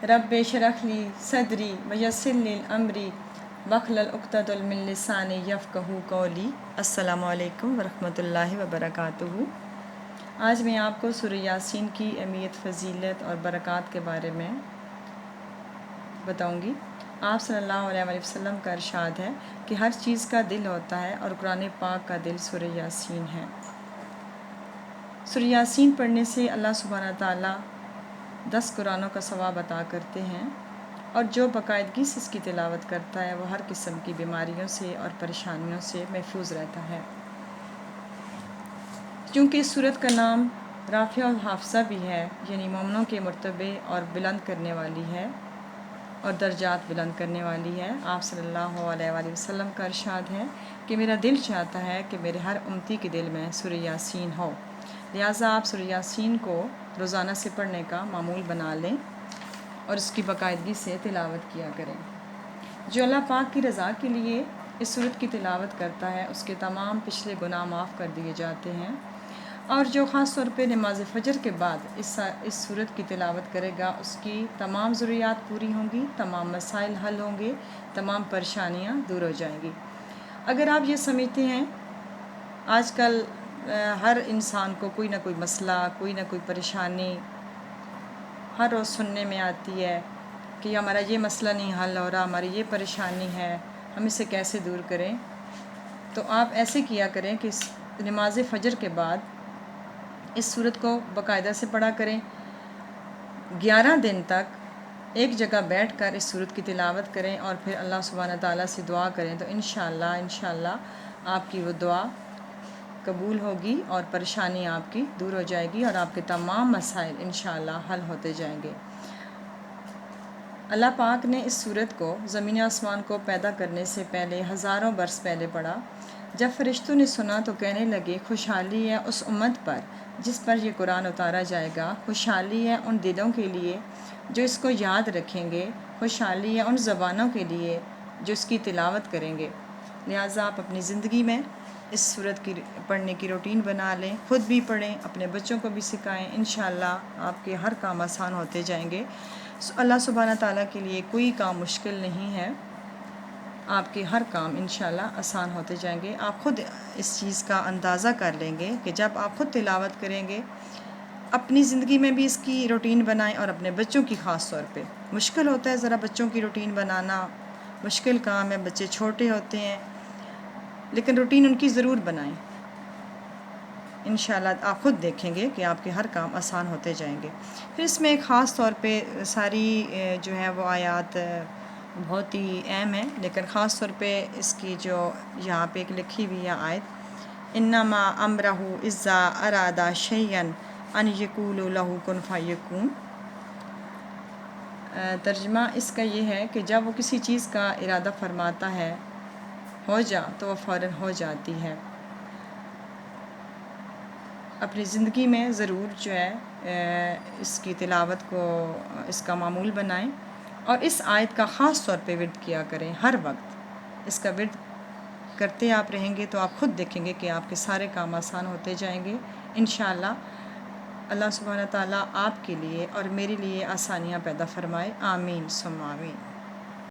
رب اشرح لی صدری ویسر لی امری واحلل عقدۃ من لسانی یفقہوا قولی۔ السلام علیکم ورحمۃ اللہ وبرکاتہ۔ آج میں آپ کو سورہ یاسین کی اہمیت، فضیلت اور برکات کے بارے میں بتاؤں گی۔ آپ صلی اللہ علیہ وسلم کا ارشاد ہے کہ ہر چیز کا دل ہوتا ہے اور قرآن پاک کا دل سورہ یاسین ہے۔ سورہ یاسین پڑھنے سے اللہ سبحانہ تعالیٰ 10 قرآنوں کا ثواب عطا کرتے ہیں، اور جو باقاعدگی سے اس کی تلاوت کرتا ہے وہ ہر قسم کی بیماریوں سے اور پریشانیوں سے محفوظ رہتا ہے۔ چونکہ اس سورت کا نام رافع و حافظہ بھی ہے، یعنی مومنوں کے مرتبے اور بلند کرنے والی ہے اور درجات بلند کرنے والی ہے۔ آپ صلی اللہ علیہ وآلہ وسلم کا ارشاد ہے کہ میرا دل چاہتا ہے کہ میرے ہر امتی کے دل میں سورہ یاسین ہو، لہٰذا آپ سورہ یاسین کو روزانہ سے پڑھنے کا معمول بنا لیں اور اس کی باقاعدگی سے تلاوت کیا کریں۔ جو اللہ پاک کی رضا کے لیے اس سورت کی تلاوت کرتا ہے اس کے تمام پچھلے گناہ معاف کر دیے جاتے ہیں، اور جو خاص طور پہ نماز فجر کے بعد اس سورت کی تلاوت کرے گا اس کی تمام ضروریات پوری ہوں گی، تمام مسائل حل ہوں گے، تمام پریشانیاں دور ہو جائیں گی۔ اگر آپ یہ سمجھتے ہیں آج کل ہر انسان کو کوئی نہ کوئی مسئلہ، کوئی نہ کوئی پریشانی ہر روز سننے میں آتی ہے کہ ہمارا یہ مسئلہ نہیں حل ہو رہا، ہماری یہ پریشانی ہے، ہم اسے کیسے دور کریں، تو آپ ایسے کیا کریں کہ نماز فجر کے بعد اس سورت کو باقاعدہ سے پڑھا کریں۔ 11 دن تک ایک جگہ بیٹھ کر اس سورت کی تلاوت کریں اور پھر اللہ سبحانہ تعالیٰ سے دعا کریں، تو انشاءاللہ آپ کی وہ دعا قبول ہوگی اور پریشانی آپ کی دور ہو جائے گی اور آپ کے تمام مسائل انشاءاللہ حل ہوتے جائیں گے۔ اللہ پاک نے اس سورت کو زمین آسمان کو پیدا کرنے سے پہلے ہزاروں برس پہلے پڑھا۔ جب فرشتوں نے سنا تو کہنے لگے خوشحالی ہے اس امت پر جس پر یہ قرآن اتارا جائے گا، خوشحالی ہے ان دلوں کے لیے جو اس کو یاد رکھیں گے، خوشحالی ہے ان زبانوں کے لیے جو اس کی تلاوت کریں گے۔ لہٰذا آپ اپنی زندگی میں اس سورت کی پڑھنے کی روٹین بنا لیں، خود بھی پڑھیں، اپنے بچوں کو بھی سکھائیں، انشاءاللہ آپ کے ہر کام آسان ہوتے جائیں گے۔ اللہ سبحانہ تعالیٰ کے لیے کوئی کام مشکل نہیں ہے، آپ کے ہر کام انشاءاللہ آسان ہوتے جائیں گے۔ آپ خود اس چیز کا اندازہ کر لیں گے کہ جب آپ خود تلاوت کریں گے، اپنی زندگی میں بھی اس کی روٹین بنائیں اور اپنے بچوں کی خاص طور پہ۔ مشکل ہوتا ہے ذرا بچوں کی روٹین بنانا، مشکل کام ہے، بچے چھوٹے ہوتے ہیں، لیکن روٹین ان کی ضرور بنائیں۔ انشاءاللہ آپ خود دیکھیں گے کہ آپ کے ہر کام آسان ہوتے جائیں گے۔ پھر اس میں خاص طور پہ ساری جو ہے وہ آیات بہت ہی اہم ہیں، لیکن خاص طور پہ اس کی جو یہاں پہ ایک لکھی ہوئی ہے آیت، انما امرہ اذا اراد شیئا ان یقول لہ کن فیکون۔ ترجمہ اس کا یہ ہے کہ جب وہ کسی چیز کا ارادہ فرماتا ہے ہو جا تو وہ فوراً ہو جاتی ہے۔ اپنی زندگی میں ضرور جو ہے اس کی تلاوت کو اس کا معمول بنائیں، اور اس آیت کا خاص طور پہ ورد کیا کریں ہر وقت۔ اس کا ورد کرتے آپ رہیں گے تو آپ خود دیکھیں گے کہ آپ کے سارے کام آسان ہوتے جائیں گے انشاءاللہ۔ اللہ سبحانہ تعالیٰ آپ کے لیے اور میرے لیے آسانیاں پیدا فرمائے، آمین ثم آمین۔